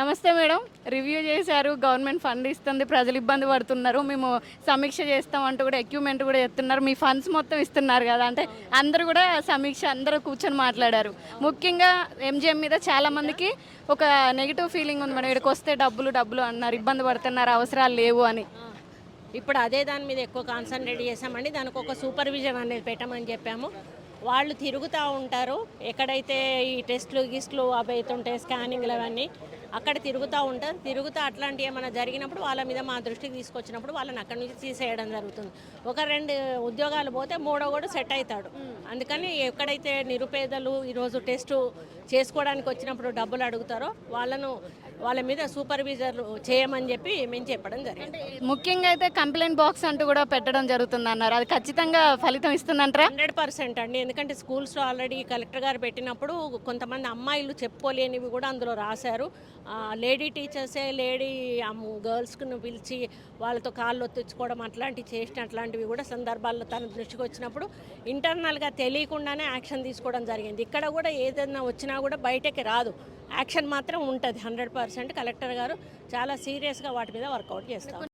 నమస్తే madam. Review చేశారు. Government fund ఇస్తుంది. ప్రజలు ఇబ్బంది పడుతున్నారు. మేము సమీక్ష చేస్తామంటూ కూడా ఎక్విప్‌మెంట్ కూడా చెప్తున్నారు. మీ ఫండ్స్ మొత్తం ఇస్తున్నారు కదా! అంటే అందరూ కూడా సమీక్ష అందరూ కూర్చొని మాట్లాడారు. ముఖ్యంగా ఎంజీఎం మీద చాలా మందికి ఒక నెగెటివ్ ఫీలింగ్ ఉంది మేడం. ఈడకొస్తే డబ్బులు, డబ్బులు అన్నారు. ఇబ్బంది పడుతున్నారు. అవసరాలు లేవు అని. ఇప్పుడు అదే దాని మీద ఎక్కువ కాన్సన్ట్రేట్ చేసామండి. దానికి ఒక సూపర్విజన్ అనేది పెట్టమని చెప్పాము. వాళ్ళు తిరుగుతూ ఉంటారు. ఎక్కడైతే ఈ టెస్టులు గిస్టులు అవి అవుతుంటాయి, స్కానింగ్లు అవన్నీ అక్కడ తిరుగుతూ ఉంటారు. తిరుగుతూ అట్లాంటివి ఏమైనా జరిగినప్పుడు వాళ్ళ మీద మా దృష్టికి తీసుకొచ్చినప్పుడు వాళ్ళని అక్కడి నుంచి తీసేయడం జరుగుతుంది. ఒక 2 ఉద్యోగాలు పోతే మూడో కూడా సెట్ అవుతాడు. అందుకని ఎక్కడైతే నిరుపేదలు ఈరోజు టెస్టు చేసుకోవడానికి వచ్చినప్పుడు డబ్బులు అడుగుతారో వాళ్ళ మీద సూపర్విజర్ చేయమని చెప్పి మేము చెప్పడం జరిగింది. ముఖ్యంగా అయితే కంప్లైంట్ బాక్స్ అంటూ కూడా పెట్టడం జరుగుతుందన్నారు. అది ఖచ్చితంగా ఫలితం ఇస్తుందంటారా? 100% అండి. ఎందుకంటే స్కూల్స్లో ఆల్రెడీ కలెక్టర్ గారు పెట్టినప్పుడు కొంతమంది అమ్మాయిలు చెప్పుకోలేనివి కూడా అందులో రాశారు. లేడీ టీచర్సే గర్ల్స్ను పిలిచి వాళ్ళతో కాళ్ళు ఒత్తించుకోవడం అట్లాంటివి కూడా సందర్భాల్లో తన దృష్టికి వచ్చినప్పుడు ఇంటర్నల్గా తెలియకుండానే యాక్షన్ తీసుకోవడం జరిగింది. ఇక్కడ కూడా ఏదైనా వచ్చినా కూడా బయటకి రాదు, యాక్షన్ మాత్రం ఉంటుంది. 100% కలెక్టర్ గారు చాలా సీరియస్గా వాటి మీద వర్కౌట్ చేస్తారు.